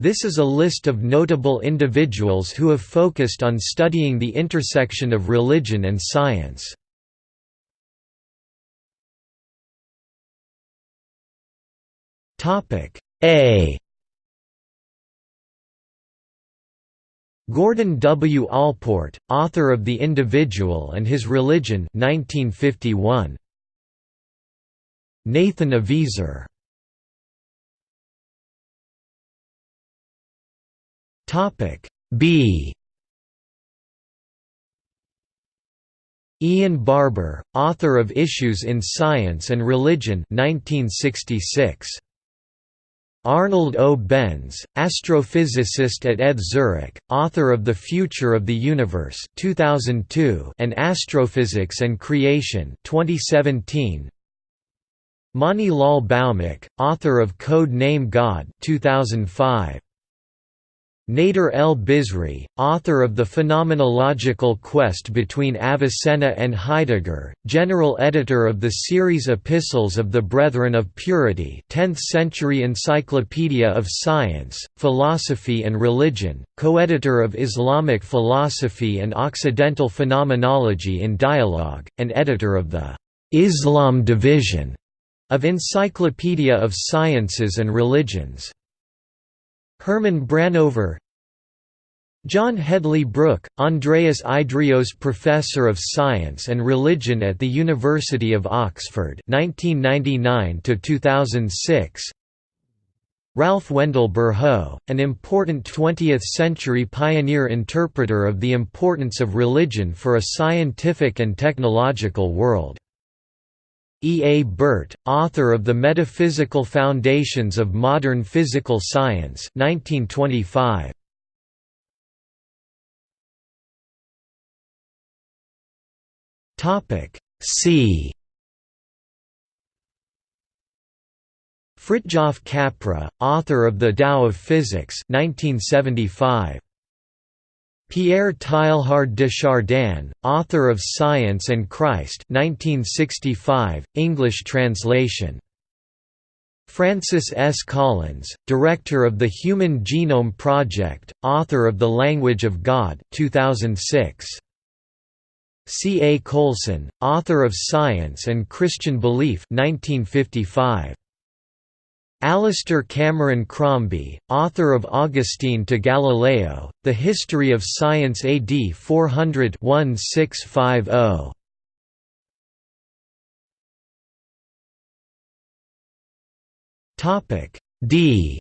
This is a list of notable individuals who have focused on studying the intersection of religion and science. A. Gordon W. Allport, author of The Individual and His Religion 1951. Nathan Aviezer. B. Ian Barber, author of Issues in Science and Religion 1966. Arnold O. Benz, astrophysicist at ETH Zurich, author of The Future of the Universe 2002 and Astrophysics and Creation 2017. Mani Lal Bhaumik, author of Code Name God 2005. Nader el-Bizri, author of The Phenomenological Quest Between Avicenna and Heidegger, general editor of the series Epistles of the Brethren of Purity 10th Century Encyclopedia of Science, Philosophy and Religion, co-editor of Islamic Philosophy and Occidental Phenomenology in Dialogue, and editor of the Islam Division of Encyclopedia of Sciences and Religions. Herman Branover. John Hedley Brooke, Andreas Idrios Professor of Science and Religion at the University of Oxford 1999–2006. Ralph Wendell Burho, an important 20th-century pioneer interpreter of the importance of religion for a scientific and technological world. E. A. Burt, author of The Metaphysical Foundations of Modern Physical Science 1925. C. Fritjof Capra, author of The Tao of Physics 1975. Pierre Teilhard de Chardin, author of Science and Christ 1965, English translation. Francis S. Collins, director of the Human Genome Project, author of The Language of God 2006. C. A. Colson, author of Science and Christian Belief 1955. Alistair Cameron Crombie, author of Augustine to Galileo, The History of Science AD 400-1650. D.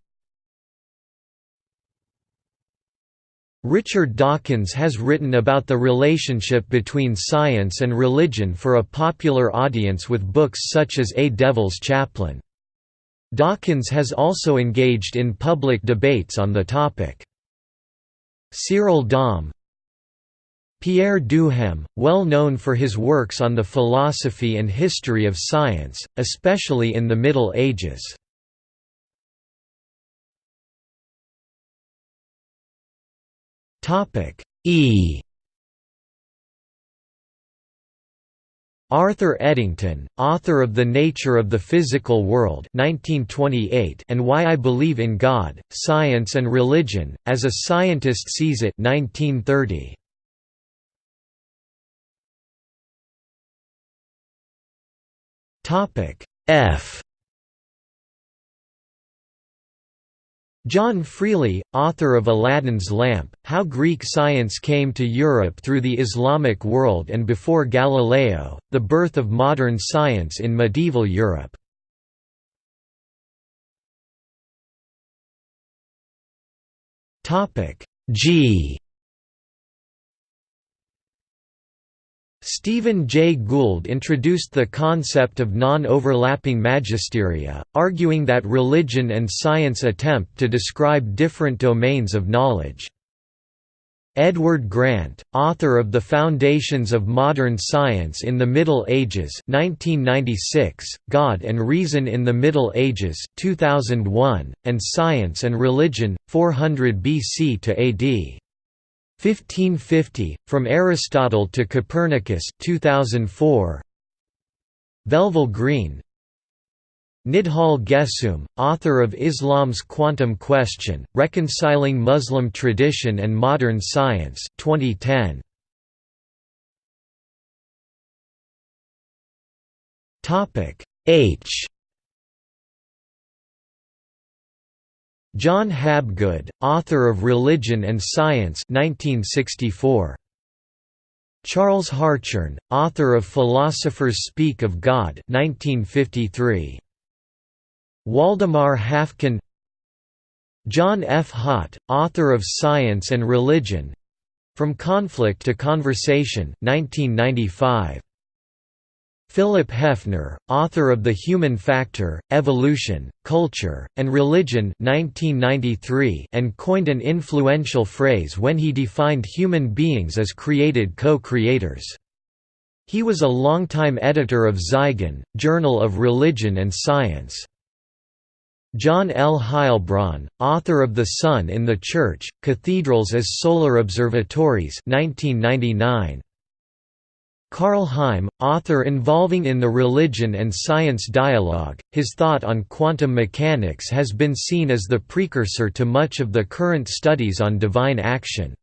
Richard Dawkins has written about the relationship between science and religion for a popular audience with books such as A Devil's Chaplain. Dawkins has also engaged in public debates on the topic. Cyril Daum. Pierre Duhem, well known for his works on the philosophy and history of science, especially in the Middle Ages. E. Arthur Eddington, author of The Nature of the Physical World 1928 and Why I Believe in God, Science and Religion, as a Scientist Sees It 1930. F. John Freely, author of Aladdin's Lamp, How Greek Science Came to Europe Through the Islamic World and Before Galileo, The Birth of Modern Science in Medieval Europe. G. Stephen Jay Gould introduced the concept of non-overlapping magisteria, arguing that religion and science attempt to describe different domains of knowledge. Edward Grant, author of The Foundations of Modern Science in the Middle Ages 1996, God and Reason in the Middle Ages 2001, and Science and Religion, 400 BC to AD. 1550, From Aristotle to Copernicus 2004. Velvel Green. Nidhal Gesum, author of Islam's Quantum Question, Reconciling Muslim Tradition and Modern Science 2010. H. John Habgood, author of Religion and Science 1964. Charles Hartshorne, author of Philosophers Speak of God 1953. Waldemar Hafken. John F. Hott, author of Science and Religion From Conflict to Conversation 1995. Philip Hefner, author of The Human Factor, Evolution, Culture, and Religion 1993, and coined an influential phrase when he defined human beings as created co-creators. He was a longtime editor of Zygon, Journal of Religion and Science. John L. Heilbronn, author of The Sun in the Church, Cathedrals as Solar Observatories 1999. Karl Heim, author involving in the religion and science dialogue, his thought on quantum mechanics has been seen as the precursor to much of the current studies on divine action.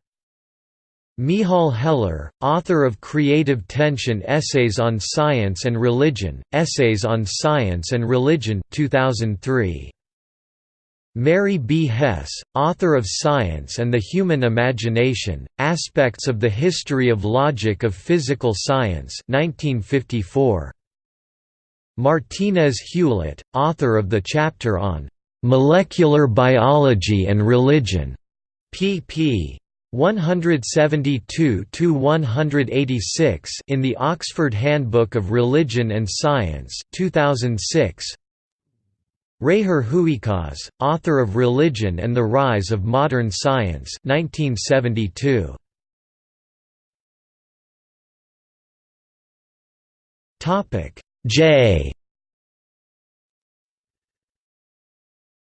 Michal Heller, author of Creative Tension Essays on Science and Religion, Essays on Science and Religion 2003. Mary B. Hess, author of Science and the Human Imagination, Aspects of the History of Logic of Physical Science 1954. Martinez Hewlett, author of the chapter on "Molecular Biology and Religion", pp. 172–186 in the Oxford Handbook of Religion and Science 2006. Reher Huikaz, author of Religion and the Rise of Modern Science 1972. J.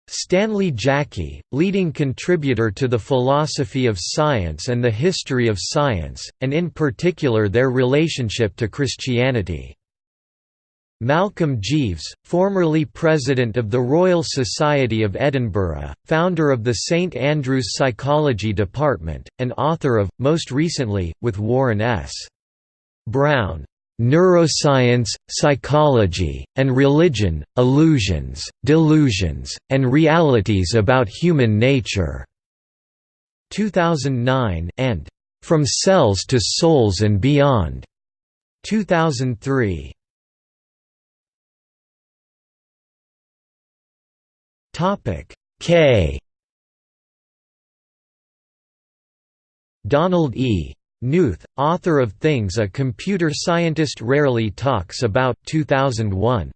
Stanley Jackie, leading contributor to the philosophy of science and the history of science, and in particular their relationship to Christianity. Malcolm Jeeves, formerly president of the Royal Society of Edinburgh, founder of the St Andrews Psychology Department, and author of, most recently, with Warren S. Brown, "Neuroscience, Psychology, and Religion, Illusions, Delusions, and Realities About Human Nature", 2009, and "From Cells to Souls and Beyond", 2003. K. Donald E. Knuth, author of Things a Computer Scientist Rarely Talks About 2001.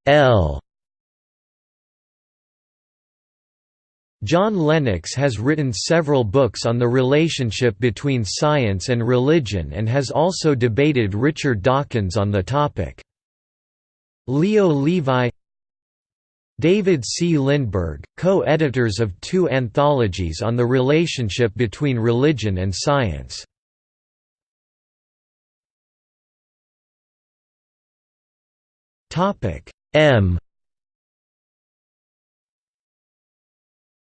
L. John Lennox has written several books on the relationship between science and religion and has also debated Richard Dawkins on the topic. Leo Levi, David C. Lindbergh, co-editors of two anthologies on the relationship between religion and science. M.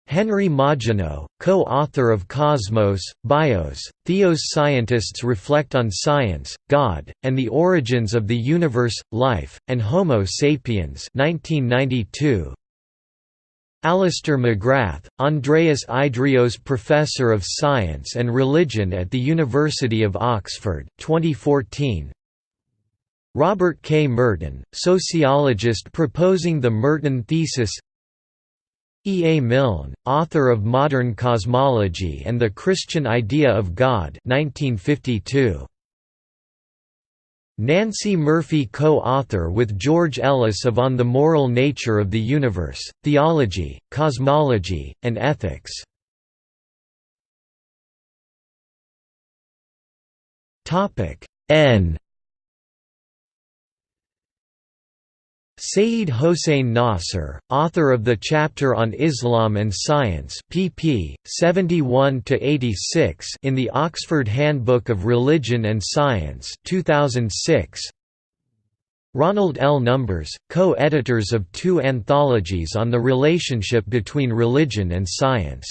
Henry Maginot, co-author of Cosmos, Bios, Theos. Scientists reflect on science, God, and the origins of the universe, life, and Homo sapiens 1992. Alistair McGrath, Andreas Idrios Professor of Science and Religion at the University of Oxford 2014. Robert K. Merton, sociologist proposing the Merton thesis. E. A. Milne, author of Modern Cosmology and the Christian Idea of God 1952. Nancy Murphy co-author with George Ellis of On the Moral Nature of the Universe, Theology, Cosmology, and Ethics. N. Sayyid Hossein Nasr, author of the chapter on Islam and Science pp. 71–86 in the Oxford Handbook of Religion and Science 2006. Ronald L. Numbers, co-editors of 2 anthologies on the relationship between religion and science.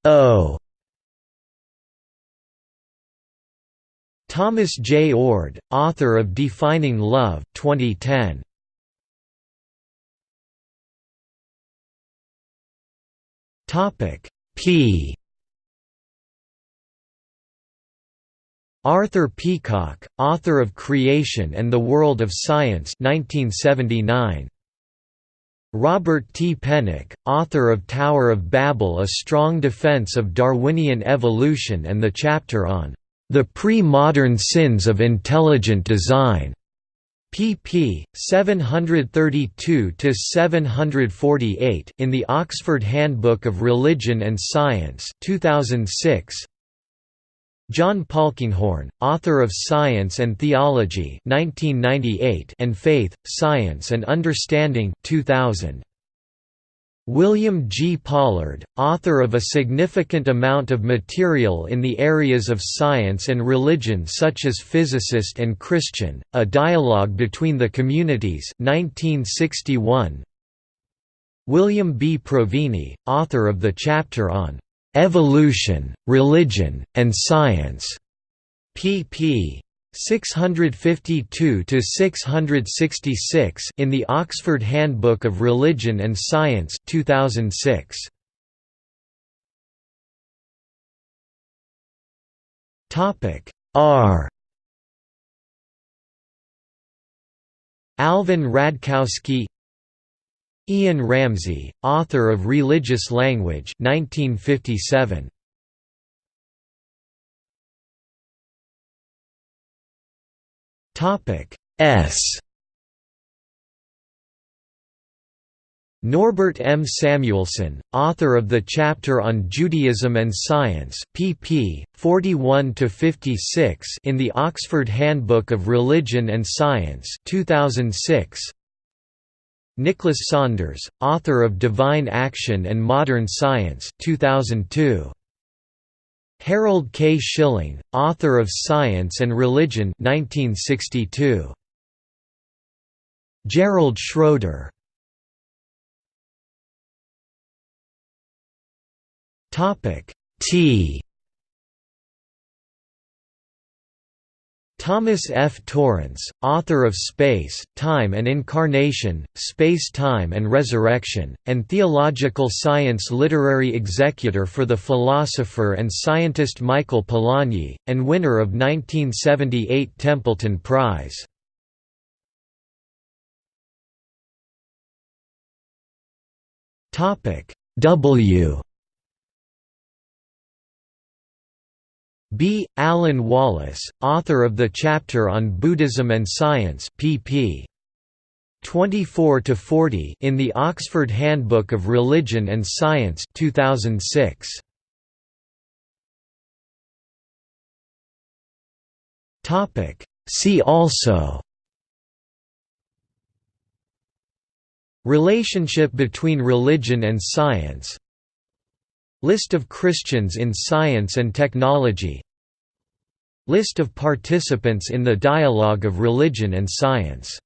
O. Thomas J. Ord, author of Defining Love 2010. P. Arthur Peacock, author of Creation and the World of Science 1979. Robert T. Pennock, author of Tower of Babel, A Strong Defense of Darwinian Evolution and the chapter on The Pre-Modern Sins of Intelligent Design, pp. 732–748 in the Oxford Handbook of Religion and Science 2006. John Polkinghorne, author of Science and Theology 1998 and Faith, Science and Understanding 2000. William G. Pollard, author of a significant amount of material in the areas of science and religion such as Physicist and Christian, A Dialogue Between the Communities 1961. William B. Provini, author of the chapter on Evolution, Religion, and Science, pp. 652–666 in the Oxford Handbook of Religion and Science 2006. R. Alvin Radkowski, Ian Ramsey, author of Religious Language 1957. S. Norbert M. Samuelson, author of the chapter on Judaism and Science pp. 41–56 in the Oxford Handbook of Religion and Science 2006. Nicholas Saunders, author of Divine Action and Modern Science 2002. Harold K. Schilling, author of Science and Religion 1962. Gerald Schroeder. T. Thomas F. Torrance, author of Space, Time and Incarnation, Space-Time and Resurrection, and Theological Science literary executor for the philosopher and scientist Michael Polanyi, and winner of 1978 Templeton Prize. W. B. Alan Wallace, author of the chapter on Buddhism and Science pp. 24–40 in the Oxford Handbook of Religion and Science 2006. See also: Relationship between religion and science, List of Christians in science and technology, List of participants in the dialogue of religion and science.